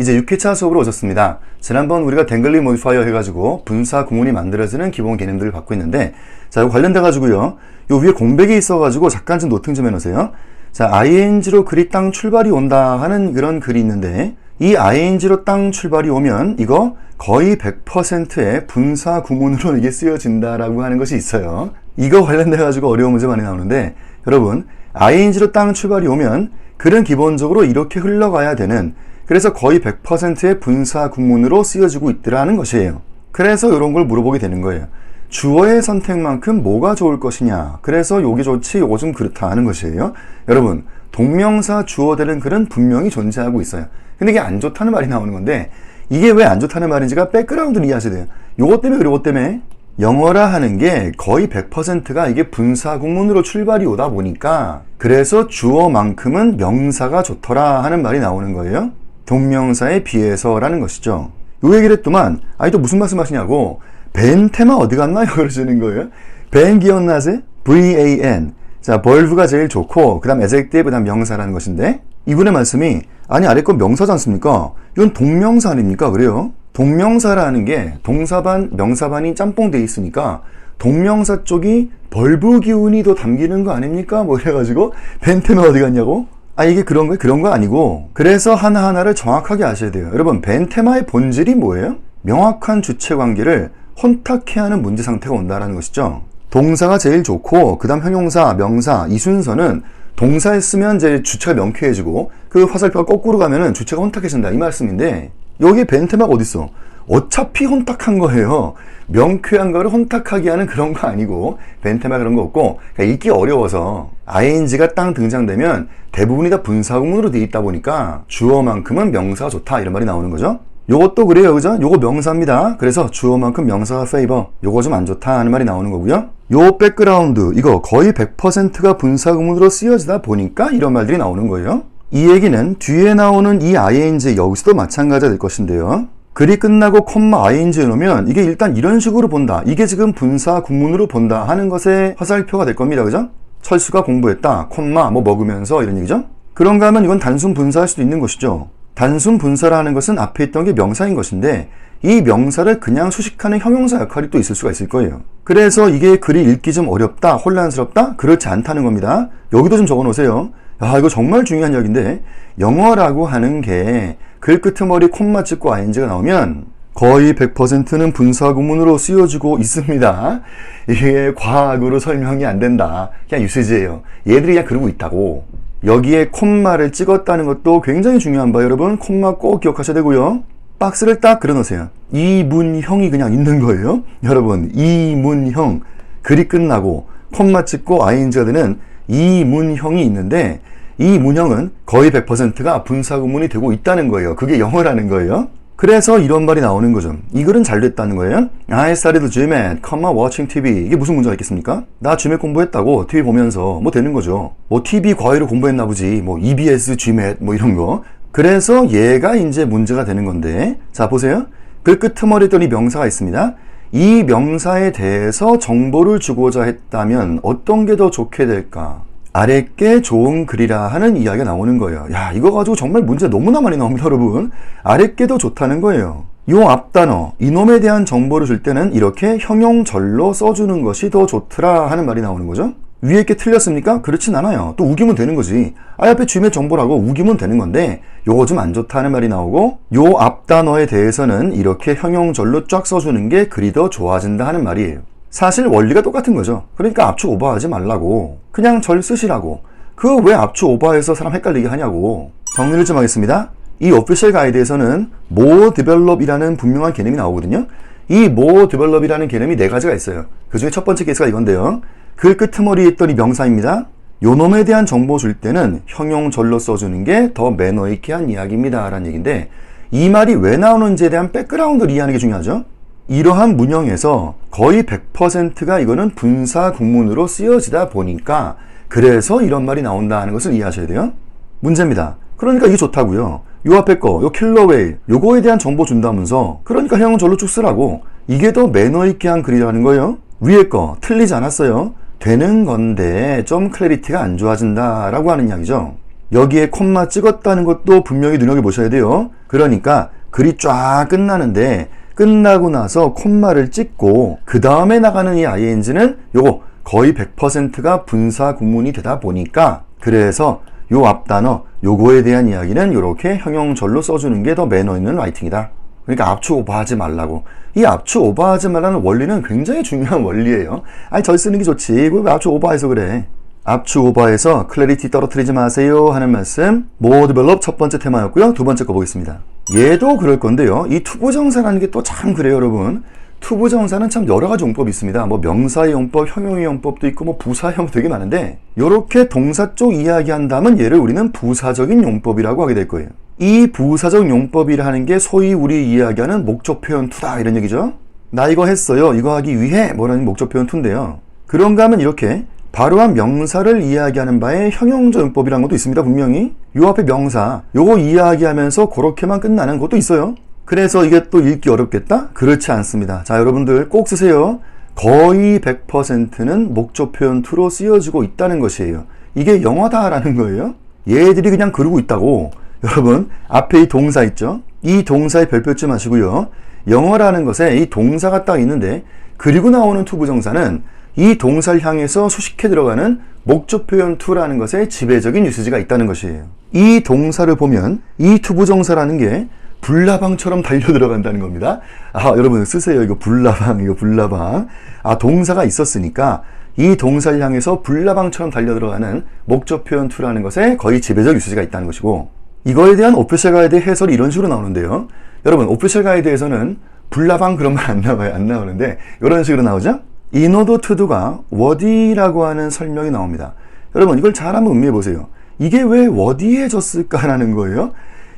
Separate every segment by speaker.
Speaker 1: 이제 6회차 수업으로 오셨습니다. 지난번 우리가 댕글리 모디파이어 해가지고 분사 구문이 만들어지는 기본 개념들을 받고 있는데, 자, 이거 관련돼가지고요. 요 위에 공백이 있어가지고 잠깐 좀 노팅 좀 해놓으세요. 자, ing로 글이 땅 출발이 온다 하는 그런 글이 있는데, 이 ing로 땅 출발이 오면 이거 거의 100%의 분사 구문으로 이게 쓰여진다라고 하는 것이 있어요. 이거 관련돼가지고 어려운 문제 많이 나오는데, 여러분, ing로 땅 출발이 오면 글은 기본적으로 이렇게 흘러가야 되는, 그래서 거의 100%의 분사 구문으로 쓰여지고 있더라는 것이에요. 그래서 이런 걸 물어보게 되는 거예요. 주어의 선택만큼 뭐가 좋을 것이냐. 그래서 요게 좋지, 요거 좀 그렇다 하는 것이에요. 여러분, 동명사 주어 되는 글은 분명히 존재하고 있어요. 근데 이게 안 좋다는 말이 나오는 건데, 이게 왜 안 좋다는 말인지가 백그라운드를 이해하셔야 돼요. 요것 때문에, 그리고 요것 때문에. 영어라 하는 게 거의 100%가 이게 분사 구문으로 출발이 오다 보니까, 그래서 주어만큼은 명사가 좋더라 하는 말이 나오는 거예요. 동명사에 비해서라는 것이죠. 요 얘기를 했더만, 아니 또 무슨 말씀 하시냐고, 벤 테마 어디 갔나요? 그러시는 거예요. 벤 기억나세요? V-A-N. 자, 벌브가 제일 좋고, 그 다음 adjective, 그 다음 명사라는 것인데, 이분의 말씀이, 아니 아래 건 명사지 않습니까? 이건 동명사 아닙니까? 그래요. 동명사라는 게 동사반, 명사반이 짬뽕 돼 있으니까 동명사 쪽이 벌브 기운이 더 담기는 거 아닙니까? 뭐 이래가지고 벤 테마 어디 갔냐고? 아, 이게 그런 거예요? 그런 거 아니고, 그래서 하나하나를 정확하게 아셔야 돼요. 여러분, 벤 테마의 본질이 뭐예요? 명확한 주체 관계를 혼탁해 하는 문제 상태가 온다는 것이죠. 동사가 제일 좋고, 그 다음 형용사, 명사, 이 순서는 동사에 쓰면 이제 주체가 명쾌해지고, 그 화살표가 거꾸로 가면은 주체가 혼탁해진다, 이 말씀인데, 여기에 벤 테마가 어딨어? 어차피 혼탁한 거예요. 명쾌한 거를 혼탁하게 하는 그런 거 아니고, 벤 테마 그런 거 없고, 그러니까 읽기 어려워서 ing가 땅 등장되면 대부분이 다 분사구문으로 돼 있다 보니까 주어만큼은 명사가 좋다 이런 말이 나오는 거죠. 요것도 그래요, 그죠? 요거 명사입니다. 그래서 주어만큼 명사가 favor, 요거 좀 안 좋다 하는 말이 나오는 거고요. 요 백그라운드, 이거 거의 100%가 분사구문으로 쓰여지다 보니까 이런 말들이 나오는 거예요. 이 얘기는 뒤에 나오는 이 ing 여기서도 마찬가지가 될 것인데요. 글이 끝나고 콤마 ing 넣으면 이게 일단 이런 식으로 본다. 이게 지금 분사 구문으로 본다 하는 것의 화살표가 될 겁니다. 그죠? 철수가 공부했다. 콤마 뭐 먹으면서 이런 얘기죠. 그런가 하면 이건 단순 분사할 수도 있는 것이죠. 단순 분사라는 것은 앞에 있던 게 명사인 것인데 이 명사를 그냥 수식하는 형용사 역할이 또 있을 수가 있을 거예요. 그래서 이게 글이 읽기 좀 어렵다, 혼란스럽다? 그렇지 않다는 겁니다. 여기도 좀 적어 놓으세요. 아, 이거 정말 중요한 이야기인데, 영어라고 하는 게 글 끄트머리 콤마 찍고 ing가 나오면 거의 100%는 분사구문으로 쓰여지고 있습니다. 이게 과학으로 설명이 안 된다. 그냥 유세지예요. 얘들이 그냥 그러고 있다고. 여기에 콤마를 찍었다는 것도 굉장히 중요한 바, 여러분. 콤마 꼭 기억하셔야 되고요. 박스를 딱 그려놓으세요. 이문형이 그냥 있는 거예요. 여러분, 이문형. 글이 끝나고 콤마 찍고 ing가 되는 이문형이 있는데, 이 문형은 거의 100%가 분사구문이 되고 있다는 거예요. 그게 영어라는 거예요. 그래서 이런 말이 나오는 거죠. 이 글은 잘 됐다는 거예요. I studied GMAT, watching TV. 이게 무슨 문제가 있겠습니까? 나 GMAT 공부했다고 TV 보면서 뭐 되는 거죠. 뭐 TV 과외로 공부했나 보지. 뭐 EBS, GMAT 뭐 이런 거. 그래서 얘가 이제 문제가 되는 건데, 자 보세요. 글 끄트머리에 있던 이 명사가 있습니다. 이 명사에 대해서 정보를 주고자 했다면 어떤 게 더 좋게 될까? 아랫게 좋은 글이라 하는 이야기가 나오는 거예요. 야, 이거 가지고 정말 문제 너무나 많이 나옵니다, 여러분. 아랫게 더 좋다는 거예요. 요 앞단어, 이놈에 대한 정보를 줄 때는 이렇게 형용절로 써주는 것이 더 좋더라 하는 말이 나오는 거죠. 위에 게 틀렸습니까? 그렇진 않아요. 또 우기면 되는 거지. 아, 앞에 주임의 정보라고 우기면 되는 건데, 요거 좀 안 좋다는 말이 나오고, 요 앞단어에 대해서는 이렇게 형용절로 쫙 써주는 게 글이 더 좋아진다 하는 말이에요. 사실 원리가 똑같은 거죠. 그러니까 압축 오버하지 말라고. 그냥 절 쓰시라고. 그거 왜 압축 오버해서 사람 헷갈리게 하냐고. 정리를 좀 하겠습니다. 이 오피셜 가이드에서는 more develop이라는 분명한 개념이 나오거든요. 이 more develop이라는 개념이 4가지가 있어요. 그 중에 첫 번째 케이스가 이건데요. 글 끄트머리에 있던 이 명사입니다. 요 놈에 대한 정보 줄 때는 형용절로 써주는 게 더 매너 있게 한 이야기입니다 라는 얘기인데, 이 말이 왜 나오는지에 대한 백그라운드를 이해하는 게 중요하죠. 이러한 문형에서 거의 100%가 이거는 분사 구문으로 쓰여지다 보니까 그래서 이런 말이 나온다는 것을 이해하셔야 돼요. 문제입니다. 그러니까 이게 좋다고요. 요 앞에 거, 요 킬러웨일, 요거에 대한 정보 준다면서 그러니까 형용절로 쭉 쓰라고. 이게 더 매너 있게 한 글이라는 거예요. 위에 거 틀리지 않았어요. 되는 건데 좀 클래리티가 안 좋아진다라고 하는 이야기죠. 여기에 콤마 찍었다는 것도 분명히 눈여겨보셔야 돼요. 그러니까 글이 쫙 끝나는데 끝나고 나서 콤마를 찍고 그 다음에 나가는 이 ing는 요거 거의 100%가 분사 구문이 되다 보니까 그래서 요 앞단어 요거에 대한 이야기는 이렇게 형용절로 써주는 게 더 매너 있는 라이팅이다. 그러니까 압축 오버하지 말라고. 이 압축 오버하지 말라는 원리는 굉장히 중요한 원리예요. 아니 절 쓰는 게 좋지. 왜 압축 오버해서 그래. 압축 오버해서 클래리티 떨어뜨리지 마세요 하는 말씀. more develop 첫 번째 테마였고요. 두 번째 거 보겠습니다. 얘도 그럴 건데요. 이 투부정사라는 게 또 참 그래요 여러분. 투부정사는 참 여러 가지 용법이 있습니다. 뭐 명사의 용법, 형용의 용법도 있고 뭐 부사의 용법 되게 많은데 이렇게 동사 쪽 이야기한다면 얘를 우리는 부사적인 용법이라고 하게 될 거예요. 이 부사적 용법이라는 게 소위 우리 이야기하는 목적 표현 투다 이런 얘기죠. 나 이거 했어요. 이거 하기 위해 뭐라는 목적 표현 투인데요. 그런가 하면 이렇게 바로한 명사를 이야기하는 바에 형용적 용법이라는 것도 있습니다. 분명히 요 앞에 명사 요거 이야기하면서 그렇게만 끝나는 것도 있어요. 그래서 이게 또 읽기 어렵겠다? 그렇지 않습니다. 자, 여러분들 꼭 쓰세요. 거의 100%는 목적 표현 투로 쓰여지고 있다는 것이에요. 이게 영어다라는 거예요. 얘들이 그냥 그러고 있다고. 여러분 앞에 이 동사 있죠? 이 동사에 별표지 마시고요. 영어라는 것에 이 동사가 딱 있는데 그리고 나오는 투부정사는 이 동사를 향해서 수식해 들어가는 목적 표현 투라는 것에 지배적인 유스지가 있다는 것이에요. 이 동사를 보면 이 투부정사라는 게 불나방처럼 달려 들어간다는 겁니다. 아, 여러분 쓰세요. 이거 불나방. 아, 동사가 있었으니까 이 동사를 향해서 불나방처럼 달려 들어가는 목적 표현 투라는 것에 거의 지배적 유스지가 있다는 것이고 이거에 대한 오피셜 가이드 해설이 이런 식으로 나오는데요. 여러분 오피셜 가이드에서는 불나방 그런 말 안 나와요. 안 나오는데 이런 식으로 나오죠. in order to do가 what이라고 하는 설명이 나옵니다. 여러분 이걸 잘 한번 음미해 보세요. 이게 왜 what이해졌을까라는 거예요.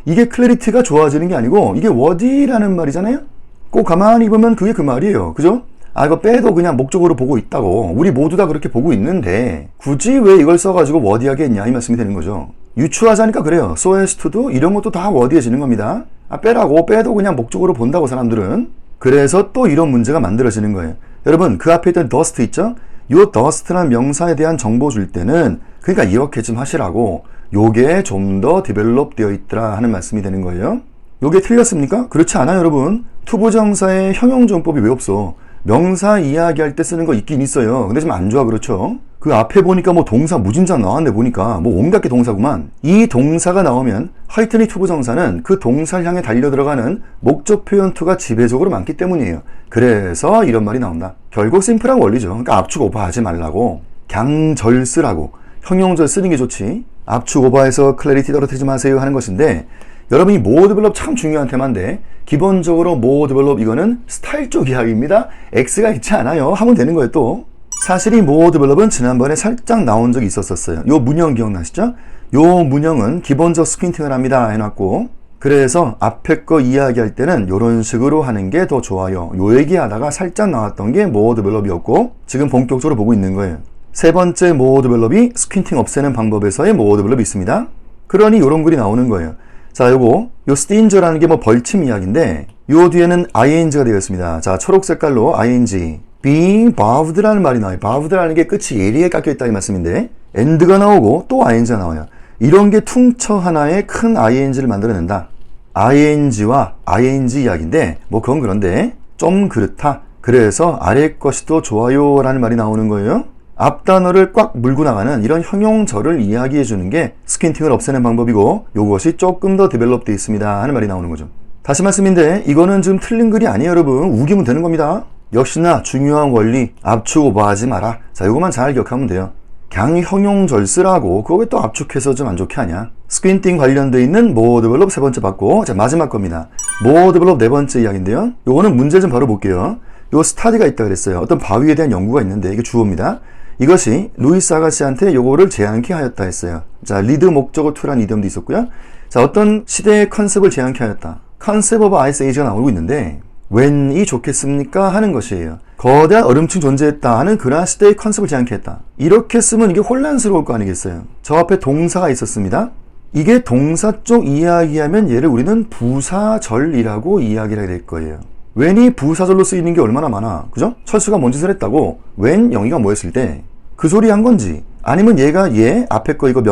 Speaker 1: 이게 클래리티가 좋아지는 게 아니고 이게 what이라는 말이잖아요. 꼭 가만히 보면 그게 그 말이에요. 그죠? 아 이거 빼도 그냥 목적으로 보고 있다고. 우리 모두 다 그렇게 보고 있는데 굳이 왜 이걸 써가지고 what이하게 했냐 이 말씀이 되는 거죠. 유추하자니까 그래요. so as to도 이런 것도 다 what이해지는 겁니다. 아 빼라고. 빼도 그냥 목적으로 본다고 사람들은. 그래서 또 이런 문제가 만들어지는 거예요. 여러분 그 앞에 있던 dust 있죠? 요 dust라는 명사에 대한 정보 줄 때는 그러니까 이렇게 좀 하시라고 요게 좀 더 디벨롭 되어 있더라 하는 말씀이 되는 거예요. 요게 틀렸습니까? 그렇지 않아요 여러분. 투부정사의 형용정법이 왜 없어? 명사 이야기할 때 쓰는 거 있긴 있어요. 근데 좀 안 좋아. 그렇죠? 그 앞에 보니까 뭐 동사 무진장 나왔네 보니까 뭐 온갖 게 동사구만. 이 동사가 나오면 하여튼 이 투부정사는 그 동사를 향해 달려 들어가는 목적 표현 투가 지배적으로 많기 때문이에요. 그래서 이런 말이 나온다. 결국 심플한 원리죠. 그러니까 압축 오버하지 말라고. 강절 쓰라고. 형용절 쓰는 게 좋지. 압축 오버해서 클래리티 떨어뜨리지 마세요 하는 것인데 여러분이 more develop 참 중요한 테마인데 기본적으로 more develop 이거는 스타일 쪽 이야기입니다. X가 있지 않아요. 하면 되는 거예요 또. 사실 이 more develop은 지난번에 살짝 나온 적이 있었어요. 요 문형 기억나시죠? 요 문형은 기본적 스퀸팅을 합니다 해놨고 그래서 앞에 거 이야기할 때는 이런 식으로 하는 게 더 좋아요. 요 얘기하다가 살짝 나왔던 게 more develop이었고 지금 본격적으로 보고 있는 거예요. 세 번째 more develop이 스퀸팅 없애는 방법에서의 more develop이 있습니다. 그러니 이런 글이 나오는 거예요. 자, 요거 요 stinger라는 게 뭐 벌침 이야기인데 요 뒤에는 ing가 되어 있습니다. 자, 초록 색깔로 ing being bovved라는 말이 나와요. bovved라는 게 끝이 예리하게 깎여있다 이 말씀인데 end가 나오고 또 ing가 나와요. 이런 게 퉁쳐 하나의 큰 ing를 만들어낸다. ing와 ing 이야기인데 뭐 그건 그런데 좀 그렇다. 그래서 아래 것이 더 좋아요 라는 말이 나오는 거예요. 앞 단어를 꽉 물고 나가는 이런 형용절을 이야기해 주는 게 스킨팅을 없애는 방법이고 요것이 조금 더 디벨롭 되어 있습니다 하는 말이 나오는 거죠. 다시 말씀인데 이거는 지금 틀린 글이 아니에요 여러분. 우기면 되는 겁니다. 역시나 중요한 원리 압축 오버하지 마라. 자 요것만 잘 기억하면 돼요. 그냥 형용절 쓰라고 그거 왜 또 압축해서 좀 안 좋게 하냐. 스퀸팅 관련되어 있는 more develop 세 번째 받고 자 마지막 겁니다. more develop 네 번째 이야기인데요. 요거는 문제 좀 바로 볼게요. 요 스타디가 있다 그랬어요. 어떤 바위에 대한 연구가 있는데 이게 주어입니다. 이것이 루이스 아가씨한테 요거를 제안케 하였다 했어요. 자, 리드 목적어 투라는 이디엄도 있었고요. 자, 어떤 시대의 컨셉을 제안케 하였다. 컨셉 오브 아이스 에이지가 나오고 있는데 웬이 좋겠습니까? 하는 것이에요. 거대한 얼음층 존재했다 하는 그러한 시대의 컨셉을 제안케 했다. 이렇게 쓰면 이게 혼란스러울 거 아니겠어요. 저 앞에 동사가 있었습니다. 이게 동사 쪽 이야기하면 얘를 우리는 부사절이라고 이야기를 하게 될 거예요. when이 부사절로 쓰이는 게 얼마나 많아. 그죠? 철수가 뭔 짓을 했다고 when 영희가 뭐 했을 때 그 소리 한 건지 아니면 얘가 얘 앞에 거 이거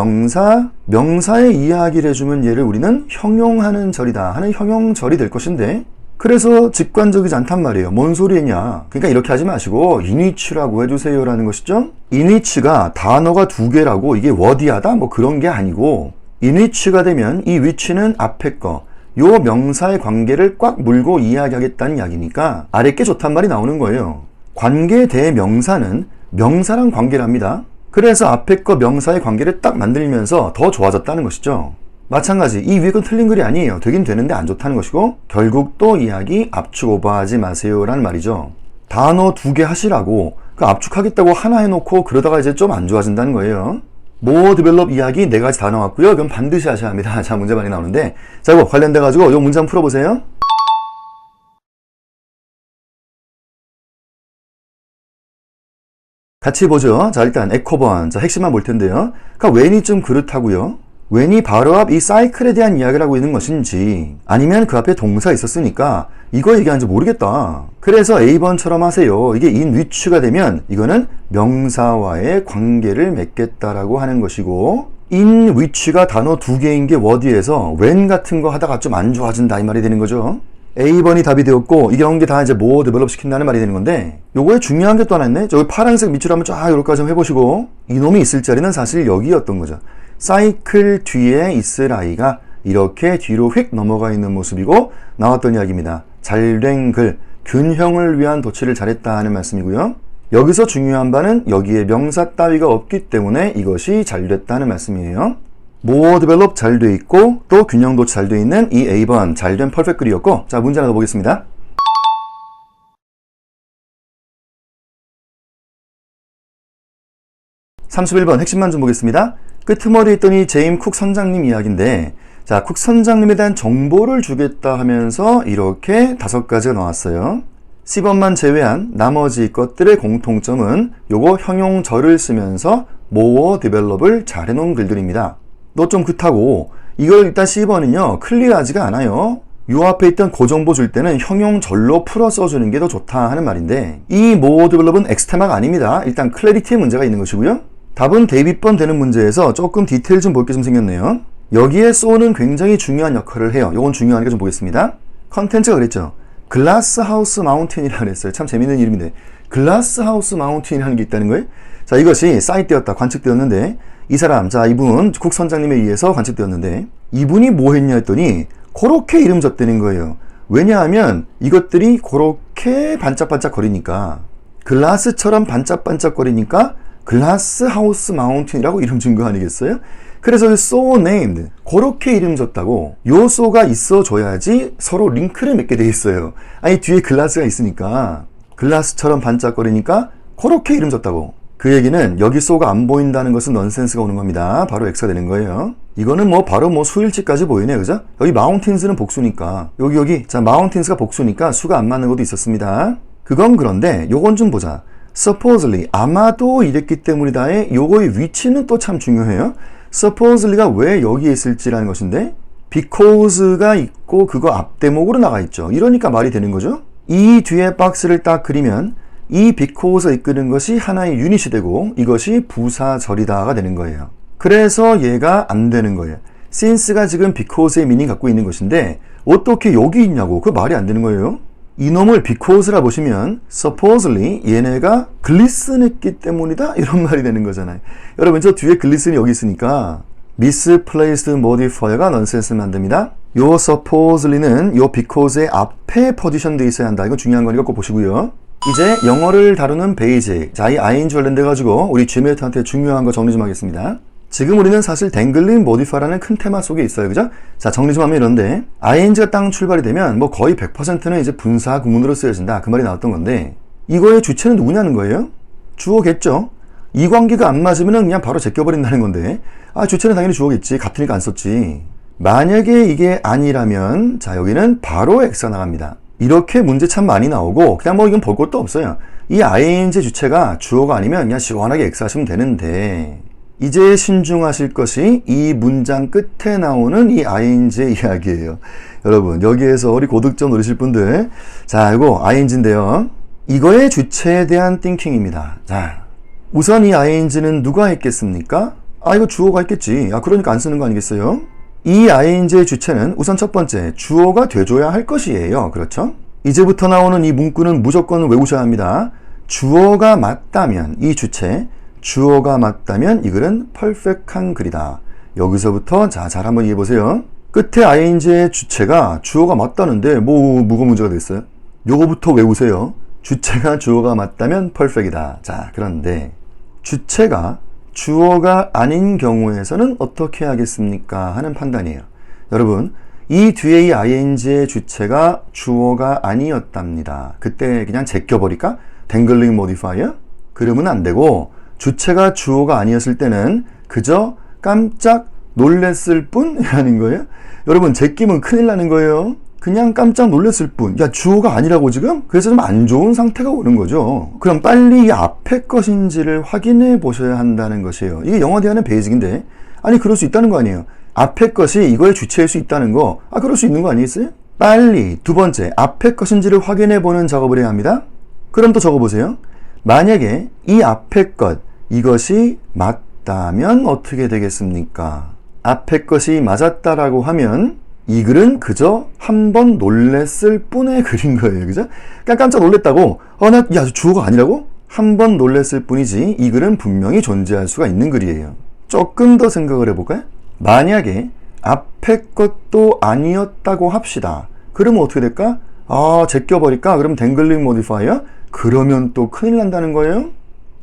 Speaker 1: 명사의 이야기를 해주면 얘를 우리는 형용하는 절이다 하는 형용절이 될 것인데, 그래서 직관적이지 않단 말이에요. 뭔 소리냐. 그러니까 이렇게 하지 마시고 인위치라고 해주세요 라는 것이죠. 인위치가 단어가 두 개라고 이게 워디하다 뭐 그런 게 아니고, 인위치가 되면 이 위치는 앞에 거 요 명사의 관계를 꽉 물고 이야기하겠다는 이야기니까 아래 게 좋단 말이 나오는 거예요. 관계 대명사는 명사랑 관계를 합니다. 그래서 앞에 거 명사의 관계를 딱 만들면서 더 좋아졌다는 것이죠. 마찬가지 이 위에 건 틀린 글이 아니에요. 되긴 되는데 안 좋다는 것이고, 결국 또 이야기 압축 오버하지 마세요 라는 말이죠. 단어 두 개 하시라고 그 압축하겠다고 하나 해놓고 그러다가 이제 좀 안 좋아진다는 거예요. more develop 이야기 네 가지 다 나왔고요. 그럼 반드시 하셔야 합니다. 자, 문제 많이 나오는데, 자, 이거 관련돼 가지고 이 문제 한번 풀어보세요. 같이 보죠. 자, 일단 에코번. 자, 핵심만 볼 텐데요. 그러니까 when이 좀 그렇다고요. when이 바로 앞 이 사이클에 대한 이야기를 하고 있는 것인지, 아니면 그 앞에 동사 있었으니까 이거 얘기하는지 모르겠다. 그래서 A번처럼 하세요. 이게 in which가 되면 이거는 명사와의 관계를 맺겠다라고 하는 것이고, in which가 단어 두 개인 게 word에서 when 같은 거 하다가 좀 안 좋아진다 이 말이 되는 거죠. A번이 답이 되었고, 이게 나온 게 다 이제 more develop 시킨다는 말이 되는 건데, 요거에 중요한 게 또 하나 있네. 저기 파란색 밑줄 한번 쫙 요렇게 좀 해보시고, 이놈이 있을 자리는 사실 여기였던 거죠. 사이클 뒤에 있을 아이가 이렇게 뒤로 휙 넘어가 있는 모습이고, 나왔던 이야기입니다. 잘된 글, 균형을 위한 도치를 잘했다 하는 말씀이고요. 여기서 중요한 바는 여기에 명사 따위가 없기 때문에 이것이 잘 됐다는 말씀이에요. more develop 잘 돼 있고, 또 균형도 잘 돼 있는 이 A번 잘된 퍼펙트 글이었고, 자, 문제 하나 더 보겠습니다. (31번) 핵심만 좀 보겠습니다. 끄트머리에 있던 이 제임 쿡 선장님 이야기인데, 자, 쿡 선장님에 대한 정보를 주겠다 하면서 이렇게 5가지가 나왔어요. C번만 제외한 나머지 것들의 공통점은 요거 형용절을 쓰면서 more develop을 잘 해놓은 글들입니다. 너 좀 그렇다고 이걸 일단 C번은요 클리어하지가 않아요. 요 앞에 있던 그 정보 줄 때는 형용절로 풀어 써주는 게 더 좋다 하는 말인데, 이 more develop은 엑스테마가 아닙니다. 일단 클래리티의 문제가 있는 것이고요. 답은 대비번 되는 문제에서 조금 디테일 좀 볼 게 좀 생겼네요. 여기에 so는 굉장히 중요한 역할을 해요. 요건 중요하니까 좀 보겠습니다. 컨텐츠가 그랬죠. 글라스 하우스 마운틴이라고 그랬어요. 참 재밌는 이름인데, 글라스 하우스 마운틴이라는 게 있다는 거예요. 자, 이것이 사이트였다, 관측되었는데, 이 사람, 자, 이분 쿡 선장님에 의해서 관측되었는데, 이분이 뭐 했냐 했더니 그렇게 이름 졌다는 거예요. 왜냐하면 이것들이 그렇게 반짝반짝 거리니까, 글라스처럼 반짝반짝 거리니까 글라스 하우스 마운틴이라고 이름 준 거 아니겠어요? 그래서 so named, 그렇게 이름 줬다고, 요 so가 있어줘야지 서로 링크를 맺게 돼 있어요. 아니, 뒤에 글라스가 있으니까, 글라스처럼 반짝거리니까 그렇게 이름 줬다고. 그 얘기는 여기 so가 안 보인다는 것은 넌센스가 오는 겁니다. 바로 X가 되는 거예요. 이거는 뭐 바로 뭐 수일치까지 보이네, 그죠? 여기 mountains는 복수니까, 여기 자, mountains가 복수니까 수가 안 맞는 것도 있었습니다. 그건 그런데 요건 좀 보자. supposedly, 아마도 이랬기 때문이다의 요거의 위치는 또 참 중요해요. supposedly가 왜 여기에 있을지라는 것인데, because가 있고 그거 앞 대목으로 나가 있죠. 이러니까 말이 되는 거죠. 이 뒤에 박스를 딱 그리면 이 because가 이끄는 것이 하나의 유닛이 되고, 이것이 부사절이다가 되는 거예요. 그래서 얘가 안 되는 거예요. since가 지금 because의 미닝 갖고 있는 것인데 어떻게 여기 있냐고, 그 말이 안 되는 거예요. 이놈을 because라 보시면 supposedly 얘네가 글리슨했기 때문이다 이런 말이 되는 거잖아요. 여러분, 저 뒤에 글리슨이 여기 있으니까 misplaced modifier가 넌센스 만듭니다. 요 supposedly는 요 because의 앞에 포지션 돼 있어야 한다. 이거 중요한 거니까 꼭 보시고요. 이제 영어를 다루는 베이직. 자, 이 ing 관련돼 가지고 우리 GMAT한테 중요한 거 정리 좀 하겠습니다. 지금 우리는 사실 댕글링 모디파이라는 큰 테마 속에 있어요. 그죠? 자, 정리 좀 하면 이런데, ing가 딱 출발이 되면 뭐 거의 100%는 이제 분사 구문으로 쓰여진다. 그 말이 나왔던 건데, 이거의 주체는 누구냐는 거예요? 주어겠죠? 이 관계가 안 맞으면 그냥 바로 제껴버린다는 건데, 아, 주체는 당연히 주어겠지. 같으니까 안 썼지. 만약에 이게 아니라면, 자, 여기는 바로 X가 나갑니다. 이렇게 문제 참 많이 나오고, 그냥 뭐 이건 볼 것도 없어요. 이 ing 주체가 주어가 아니면 그냥 시원하게 X 하시면 되는데, 이제 신중하실 것이 이 문장 끝에 나오는 이 ing의 이야기예요. 여러분, 여기에서 우리 고득점 노리실 분들, 자, 이거 ing인데요. 이거의 주체에 대한 thinking입니다. 자, 우선 이 ing는 누가 했겠습니까? 이거 주어가 했겠지. 그러니까 안 쓰는 거 아니겠어요? 이 ing의 주체는 우선 첫 번째, 주어가 돼줘야 할 것이에요. 그렇죠? 이제부터 나오는 이 문구는 무조건 외우셔야 합니다. 주어가 맞다면, 이 주체, 주어가 맞다면 이 글은 퍼펙트한 글이다. 여기서부터 잘 한번 이해해보세요. 끝에 ing의 주체가 주어가 맞다는데 뭐가 문제가 됐어요? 요거부터 외우세요. 주체가 주어가 맞다면 퍼펙트이다. 자, 그런데 주체가 주어가 아닌 경우에서는 어떻게 하겠습니까? 하는 판단이에요. 여러분, 이 뒤에 이 ing의 주체가 주어가 아니었답니다. 그때 그냥 제껴버릴까? 댕글링 모디파이어? 그러면 안 되고, 주체가 주어가 아니었을 때는 그저 깜짝 놀랬을 뿐이라는 거예요. 여러분, 제끼면 큰일 나는 거예요. 그냥 깜짝 놀랐을 뿐. 주어가 아니라고 지금? 그래서 좀 안 좋은 상태가 오는 거죠. 그럼 빨리 이 앞에 것인지를 확인해 보셔야 한다는 것이에요. 이게 영어 대화는 베이직인데, 그럴 수 있다는 거 아니에요. 앞에 것이 이거의 주체일 수 있다는 거, 그럴 수 있는 거 아니겠어요? 빨리 두 번째, 앞에 것인지를 확인해 보는 작업을 해야 합니다. 그럼 또 적어보세요. 만약에 이 앞에 것, 이것이 맞다면 어떻게 되겠습니까? 앞에 것이 맞았다라고 하면 이 글은 그저 한 번 놀랬을 뿐의 글인 거예요. 그죠? 그냥 깜짝 놀랬다고, 주어가 아니라고? 한 번 놀랬을 뿐이지 이 글은 분명히 존재할 수가 있는 글이에요. 조금 더 생각을 해볼까요? 만약에 앞에 것도 아니었다고 합시다. 그러면 어떻게 될까? 제껴버릴까? 그럼 댕글링 모디파이어? 그러면 또 큰일 난다는 거예요.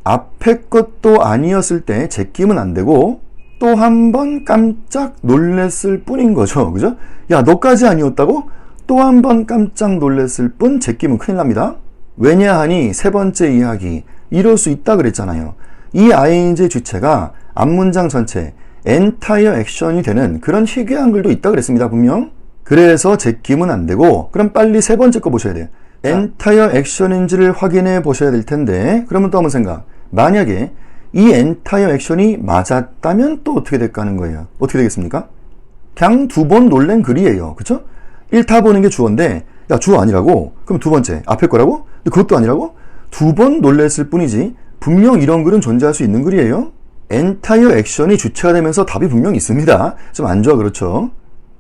Speaker 1: 앞에 것도 아니었을 때 제끼면 안 되고 또 한 번 깜짝 놀랬을 뿐인 거죠. 그죠? 너까지 아니었다고? 또 한 번 깜짝 놀랬을 뿐 제끼면 큰일 납니다. 왜냐하니 세 번째 이야기, 이럴 수 있다 그랬잖아요. 이 ing의 주체가 앞문장 전체 entire action이 되는 그런 희귀한 글도 있다 그랬습니다. 분명. 그래서 제끼면 안 되고, 그럼 빨리 세 번째 거 보셔야 돼요. entire action인지를 확인해 보셔야 될 텐데, 그러면 또 한번 생각. 만약에 이 entire action이 맞았다면 또 어떻게 될까 하는 거예요. 어떻게 되겠습니까? 그냥 두 번 놀란 글이에요. 그쵸? 1타 보는 게 주어인데, 주어 아니라고? 그럼 두 번째, 앞에 거라고? 그것도 아니라고? 두 번 놀랬을 뿐이지, 분명 이런 글은 존재할 수 있는 글이에요. entire action이 주체가 되면서 답이 분명 있습니다. 좀 안 좋아, 그렇죠?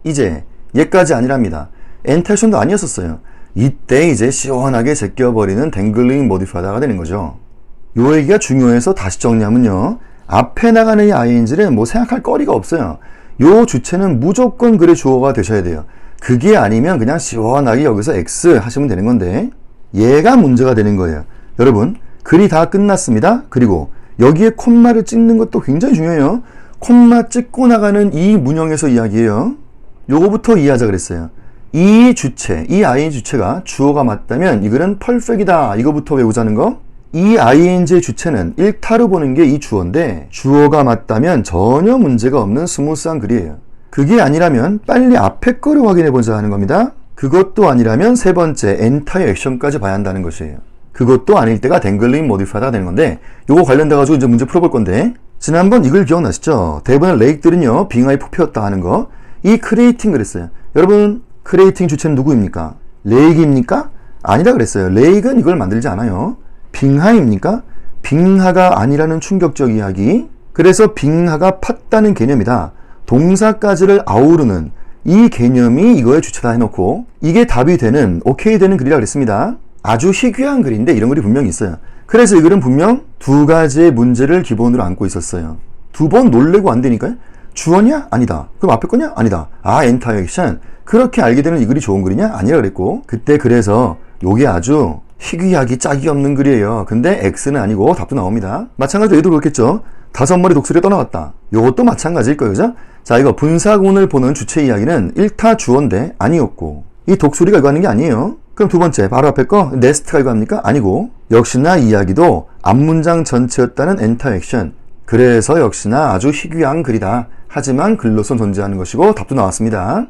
Speaker 1: 이제, 얘까지 아니랍니다. entire action도 아니었었어요. 이때 이제 시원하게 제껴버리는 댕글링 모디파이어가 되는 거죠. 요 얘기가 중요해서 다시 정리하면요. 앞에 나가는 이 ing는 생각할 거리가 없어요. 요 주체는 무조건 글의 주어가 되셔야 돼요. 그게 아니면 그냥 시원하게 여기서 X 하시면 되는 건데, 얘가 문제가 되는 거예요. 여러분, 글이 다 끝났습니다. 그리고 여기에 콤마를 찍는 것도 굉장히 중요해요. 콤마 찍고 나가는 이 문형에서 이야기해요. 요거부터 이해하자 그랬어요. 이 주체, 이 ing 주체가 주어가 맞다면 이 글은 perfect이다. 이거부터 외우자는 거. 이 ing의 주체는 1타로 보는 게 이 주어인데, 주어가 맞다면 전혀 문제가 없는 스무스한 글이에요. 그게 아니라면 빨리 앞에 거를 확인해 보자 하는 겁니다. 그것도 아니라면 세 번째 entire action까지 봐야 한다는 것이에요. 그것도 아닐 때가 댕글링 모디파이어가 되는 건데, 요거 관련돼 가지고 이제 문제 풀어볼 건데, 지난번 이 글 기억나시죠? 대부분의 레이크들은요, 빙하에 뽑혔다 하는 거. 이 creating 그랬어요. 여러분, creating 주체는 누구입니까? 레이크입니까? 아니라 그랬어요. 레이크는 이걸 만들지 않아요. 빙하입니까? 빙하가 아니라는 충격적 이야기. 그래서 빙하가 팠다는 개념이다. 동사까지를 아우르는 이 개념이 이거의 주체다 해놓고, 이게 답이 되는, 오케이 되는 글이라 그랬습니다. 아주 희귀한 글인데 이런 글이 분명히 있어요. 그래서 이 글은 분명 두 가지의 문제를 기본으로 안고 있었어요. 두 번 놀래고 안 되니까요. 주어냐? 아니다. 그럼 앞에 거냐? 아니다. entire action. 그렇게 알게 되는 이 글이 좋은 글이냐? 아니라 그랬고, 그때 그래서 요게 아주 희귀하기 짝이 없는 글이에요. 근데 X는 아니고 답도 나옵니다. 마찬가지로 얘도 그렇겠죠. 5마리 독수리가 떠나갔다. 요것도 마찬가지일 거예요. 그죠? 자, 이거 분사구문을 보는 주체 이야기는 1타 주어인데 아니었고, 이 독수리가 이거 하는 게 아니에요. 그럼 두 번째, 바로 앞에 거 네스트가 이거 합니까? 아니고, 역시나 이야기도 앞문장 전체였다는 entire action. 그래서 역시나 아주 희귀한 글이다. 하지만 글로서 존재하는 것이고 답도 나왔습니다.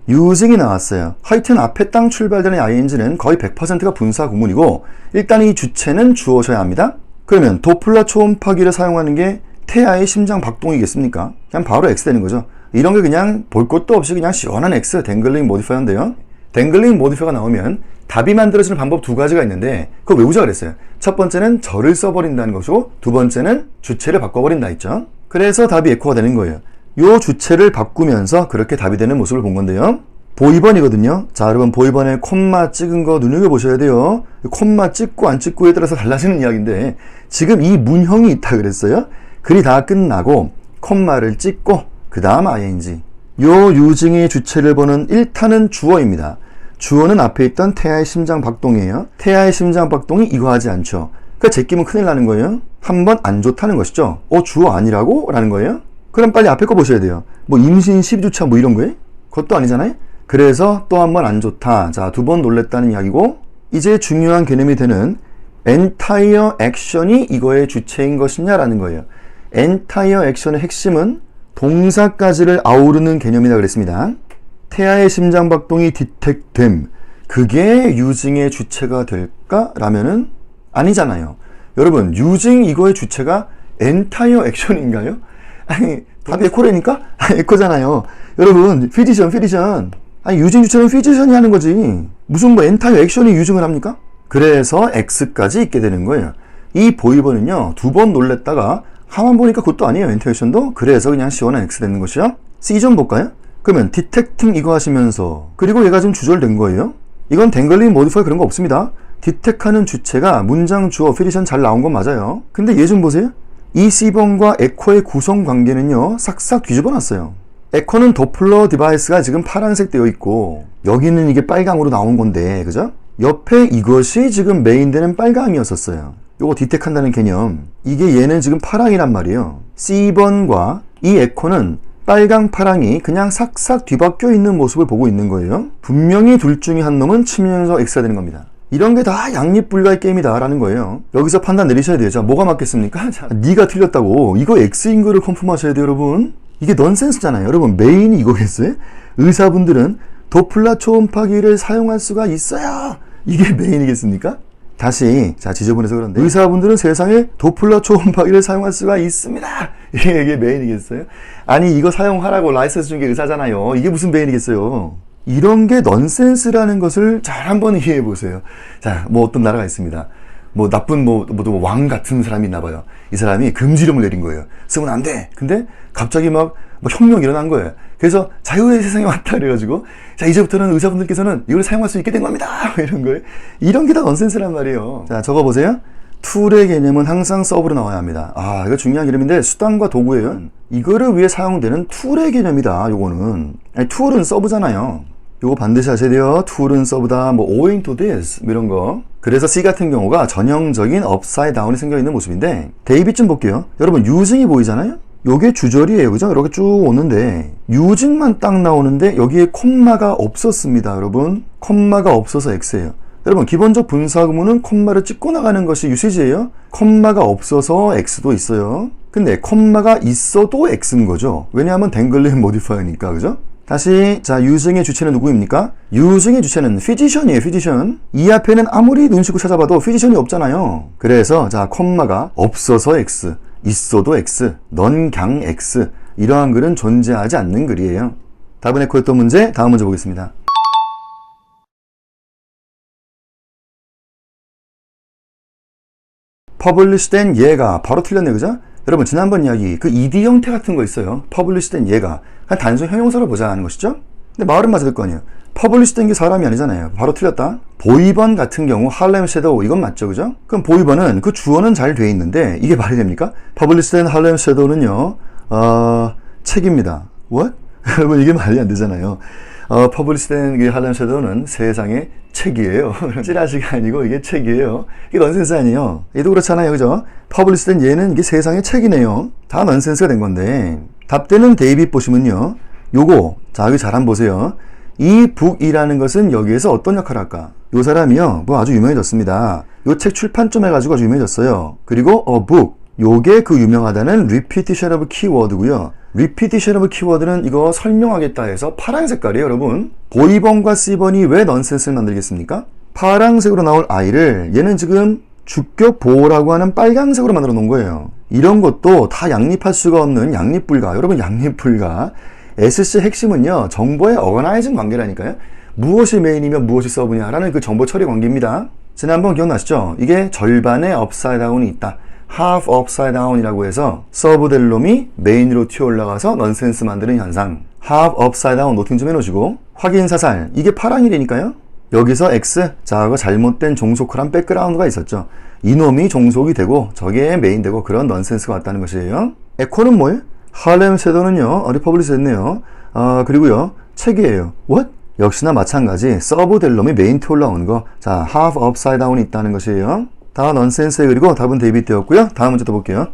Speaker 1: using이 나왔어요. 하여튼 앞에 땅 출발되는 ing는 거의 100%가 분사 구문이고, 일단 이 주체는 주어셔야 합니다. 그러면 도플러 초음파기를 사용하는 게 태아의 심장 박동이겠습니까? 그냥 바로 X 되는 거죠. 이런 게 그냥 볼 것도 없이 그냥 시원한 X, 댕글링 모디파이어인데요. 댕글링 모디파이어가 나오면 답이 만들어지는 방법 두 가지가 있는데 그거 외우자 그랬어요. 첫 번째는 절을 써버린다는 것이고 두 번째는 주체를 바꿔버린다 했죠. 그래서 답이 에코가 되는 거예요. 요 주체를 바꾸면서 그렇게 답이 되는 모습을 본 건데요. 보이번이거든요. 자, 여러분 보이번에 콤마 찍은 거 눈여겨보셔야 돼요. 콤마 찍고 안 찍고에 따라서 달라지는 이야기인데 지금 이 문형이 있다 그랬어요. 글이 다 끝나고 콤마를 찍고 그 다음 ing. 요 유증의 주체를 보는 1타는 주어입니다. 주어는 앞에 있던 태아의 심장 박동이에요. 태아의 심장 박동이 이거 하지 않죠. 그러니까 제끼면 큰일 나는 거예요. 한번 안 좋다는 것이죠. 주어 아니라고? 라는 거예요. 그럼 빨리 앞에 거 보셔야 돼요. 뭐 임신 12주차 뭐 이런 거예요? 그것도 아니잖아요. 그래서 또 한 번 안 좋다. 자, 두 번 놀랬다는 이야기고 이제 중요한 개념이 되는 entire action이 이거의 주체인 것이냐라는 거예요. entire action의 핵심은 동사까지를 아우르는 개념이라 그랬습니다. 태아의 심장박동이 디텍됨. 그게 유증의 주체가 될까? 라면은 아니잖아요. 여러분, 유증 이거의 주체가 entire action인가요? 아니, 답이 에코라니까? 에코잖아요. 여러분, 피지션. 아니, 유증 주체는 피지션이 하는 거지. 무슨 뭐 entire action이 유증을 합니까? 그래서 X까지 있게 되는 거예요. 이 보이번은요, 두 번 놀랬다가 가만 보니까 그것도 아니에요. entire action도. 그래서 그냥 시원한 X 되는 것이요. C 좀 볼까요? 그러면 detecting 이거 하시면서 그리고 얘가 지금 주절된 거예요. 이건 댕글링 모디파이어 그런 거 없습니다. detect하는 주체가 문장 주어 피지션 잘 나온 건 맞아요. 근데 얘 좀 보세요. 이 C번과 에코의 구성 관계는요, 싹싹 뒤집어 놨어요. 에코는 도플러 디바이스가 지금 파란색 되어 있고 여기는 이게 빨강으로 나온 건데, 그죠? 옆에 이것이 지금 메인되는 빨강이었었어요. 요거 디텍한다는 개념. 이게 얘는 지금 파랑이란 말이에요. C번과 이 에코는 빨강 파랑이 그냥 싹싹 뒤바뀌어 있는 모습을 보고 있는 거예요. 분명히 둘 중에 한 놈은 치면서 X가 되는 겁니다. 이런 게 다 양립불가의 게임이다 라는 거예요. 여기서 판단 내리셔야 돼요. 자, 뭐가 맞겠습니까? 자, 네가 틀렸다고. 이거 X인 거를 컨펌하셔야 돼요, 여러분. 이게 넌센스잖아요. 여러분, 메인이 이거겠어요? 의사분들은 도플라 초음파기를 사용할 수가 있어요. 이게 메인이겠습니까? 다시, 자, 지저분해서 그런데 의사분들은 세상에 도플라 초음파기를 사용할 수가 있습니다. 이게 메인이겠어요? 아니, 이거 사용하라고 라이선스 준 게 의사잖아요. 이게 무슨 메인이겠어요? 이런 게 넌센스라는 것을 잘 한번 이해해 보세요. 자, 뭐 어떤 나라가 있습니다. 뭐 나쁜 왕 같은 사람이 있나 봐요. 이 사람이 금지령을 내린 거예요. 쓰면 안 돼. 근데 갑자기 막 혁명이 일어난 거예요. 그래서 자유의 세상에 왔다 그래가지고 자, 이제부터는 의사분들께서는 이걸 사용할 수 있게 된 겁니다. 이런 거예요. 이런 게 다 넌센스란 말이에요. 자, 적어보세요. 툴의 개념은 항상 서브로 나와야 합니다. 아, 이거 중요한 개념인데 수단과 도구예요. 이거를 위해 사용되는 툴의 개념이다. 요거는. 아니, 툴은 서브잖아요. 요거 반드시 하셔야 돼요. 툴은 서브다. 뭐 owing to this 이런 거. 그래서 C 같은 경우가 전형적인 업사이드 다운이 생겨있는 모습인데 대입이 좀 볼게요. 여러분, 유증이 보이잖아요? 요게 주절이에요. 그죠? 이렇게 쭉 오는데 유증만 딱 나오는데 여기에 콤마가 없었습니다. 여러분, 콤마가 없어서 X예요. 여러분, 기본적 분사구문은 콤마를 찍고 나가는 것이 유시지예요. 콤마가 없어서 X도 있어요. 근데 콤마가 있어도 X인 거죠. 왜냐하면 댕글링 모디파이어니까. 그죠? 다시, 자, 유증의 주체는 누구입니까? 유증의 주체는 피지션이에요. 피지션. 이 앞에는 아무리 눈 씻고 찾아봐도 피지션이 없잖아요. 그래서 자, 콤마가 없어서 X, 있어도 X, 넌 강 X, 이러한 글은 존재하지 않는 글이에요. 답은 에코였던 문제, 다음 문제 보겠습니다. 퍼블리시된 얘가 바로 틀렸네요. 그죠? 여러분, 지난번 이야기 그 ED 형태 같은 거 있어요. 퍼블리시된 얘가 그냥 단순 형용사로 보자 하는 것이죠. 근데 말은 맞을 거 아니에요. 퍼블리시된 게 사람이 아니잖아요. 바로 틀렸다. 보이번 같은 경우 할렘 섀도우 이건 맞죠, 그죠? 그럼 보이번은 그 주어는 잘 돼 있는데 이게 말이 됩니까? 퍼블리시된 할렘 섀도우는요, 책입니다. What? 여러분, 이게 말이 안 되잖아요. 퍼블리시된 할렘 섀도우는 세상의 책이에요. 찌라시가 아니고 이게 책이에요. 이게 넌센스 아니에요. 얘도 그렇잖아요, 그죠? 퍼블리시된 얘는 이게 세상의 책이네요. 다 넌센스가 된 건데 답되는 데이빗 보시면요, 요거 자, 여기 잘 한번 보세요. 이 북이라는 것은 여기에서 어떤 역할을 할까? 요 사람이요, 뭐 아주 유명해졌습니다. 요 책 출판점 해가지고 아주 유명해졌어요. 그리고 book, 요게 그 유명하다는 repetition of keyword고요. repetition of keyword는 이거 설명하겠다 해서 파란 색깔이에요, 여러분. 보이번과 C번이 왜 넌센스를 만들겠습니까? 파란색으로 나올 I를 얘는 지금 주격 보호라고 하는 빨간색으로 만들어 놓은 거예요. 이런 것도 다 양립할 수가 없는 양립불가. 여러분, 양립불가. SC 핵심은요, 정보의 어거나이징 관계라니까요. 무엇이 메인이며 무엇이 서브냐라는 그 정보 처리 관계입니다. 지난번 기억나시죠? 이게 절반의 업사이드 다운이 있다. half upside down이라고 해서 서브 될 놈이 메인으로 튀어 올라가서 넌센스 만드는 현상. half upside down 노팅 좀 해놓으시고, 확인 사살, 이게 파랑이라니까요. 여기서 X, 자, 그 잘못된 종속화란 백그라운드가 있었죠. 이놈이 종속이 되고 저게 메인 되고 그런 넌센스가 왔다는 것이에요. 에코는 뭐예요? 할렘 섀도우는요, 리퍼블리스 했네요. 그리고요, 책이에요. What? 역시나 마찬가지, 서브 될 놈이 메인 튀어 올라오는 거. 자, half upside down이 있다는 것이에요. 다 넌센스에, 그리고 답은 데이빗 되었고요. 다음 문제 또 볼게요.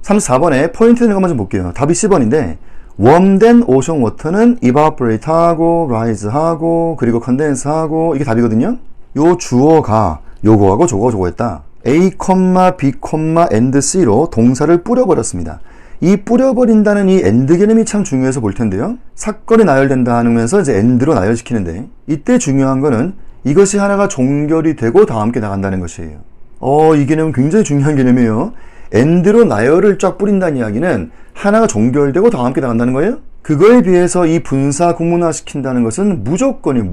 Speaker 1: 34번에 포인트 되는 것만 좀 볼게요. 답이 C번인데, 웜된 오션 워터는 evaporate 하고, rise 하고, 그리고 condense 하고, 이게 답이거든요. 요 주어가 요거하고 저거 했다. A, B, and C로 동사를 뿌려버렸습니다. 이 뿌려버린다는 이 and 개념이 참 중요해서 볼 텐데요. 사건이 나열된다 하면서 이제 and로 나열시키는데, 이때 중요한 거는 이것이 하나가 종결이 되고 다 함께 나간다는 것이에요. 이 개념은 굉장히 중요한 개념이에요. and로 나열을 쫙 뿌린다는 이야기는 하나가 종결되고 다 함께 나간다는 거예요. 그거에 비해서 이 분사 구문화 시킨다는 것은 무조건이에요.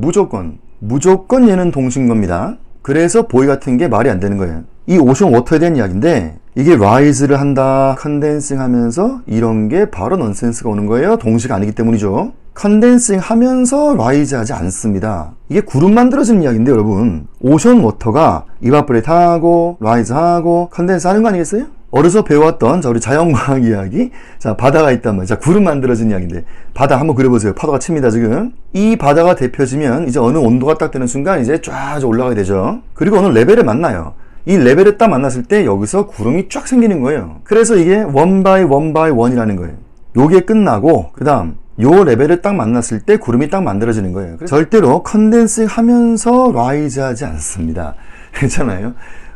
Speaker 1: 무조건 얘는 동시인 겁니다. 그래서 보이 같은 게 말이 안 되는 거예요. 이 오션 워터에 대한 이야기인데, 이게 rise를 한다, 컨덴싱 하면서 이런 게 바로 넌센스가 오는 거예요. 동시가 아니기 때문이죠. 컨덴싱 하면서 rise 하지 않습니다. 이게 구름 만들어지는 이야기인데, 여러분, 오션 워터가 evaporate 하고 rise 하고 컨덴스 하는 거 아니겠어요? 어려서 배웠던 우리 자연과학 이야기, 자, 바다가 있단 말이에요. 자, 구름 만들어진 이야기인데, 바다 한번 그려보세요. 파도가 칩니다, 지금. 이 바다가 대표지면 이제 어느 온도가 딱 되는 순간 이제 쫙 올라가게 되죠. 그리고 어느 레벨에 만나요. 이 레벨에 딱 만났을 때 여기서 구름이 쫙 생기는 거예요. 그래서 이게 one by one이라는 거예요. 요게 끝나고, 그 다음, 요 레벨을 딱 만났을 때 구름이 딱 만들어지는 거예요. 절대로 컨덴싱 하면서 라이즈 하지 않습니다. 괜찮아요?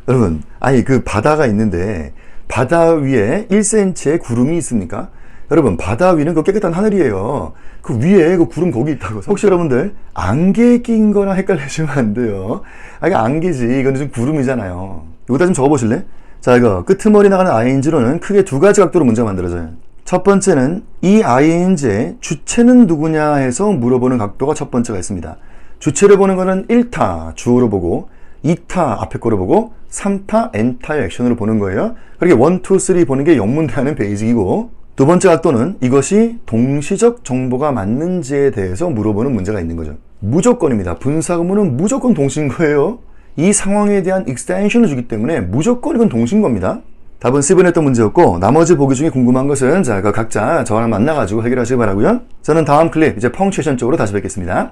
Speaker 1: 여러분, 아니, 그 바다가 있는데, 바다 위에 1cm의 구름이 있습니까? 여러분, 바다 위는 그 깨끗한 하늘이에요. 그 위에 그 구름 거기 있다고. 혹시 여러분들 안개 낀 거랑 헷갈리시면 안 돼요. 이게 안개지. 이건 좀 구름이잖아요. 여기다 좀 적어보실래? 자, 이거 끄트머리 나가는 ing로는 크게 두 가지 각도로 문제가 만들어져요. 첫 번째는 이 ing의 주체는 누구냐 해서 물어보는 각도가 첫 번째가 있습니다. 주체를 보는 거는 1타 주어로 보고, 2타 앞에 거로 보고, 3타 n타의 액션으로 보는 거예요. 그렇게 1, 2, 3 보는 게 영문대하는 베이직이고, 두 번째 각도는 이것이 동시적 정보가 맞는지에 대해서 물어보는 문제가 있는 거죠. 무조건입니다. 분사구문은 무조건 동시인 거예요. 이 상황에 대한 익스텐션을 주기 때문에 무조건 이건 동시인 겁니다. 답은 C번 했던 문제였고, 나머지 보기 중에 궁금한 것은 자, 각자 저랑 만나가지고 해결하시기 바라고요. 저는 다음 클립 이제 펑츄에이션 쪽으로 다시 뵙겠습니다.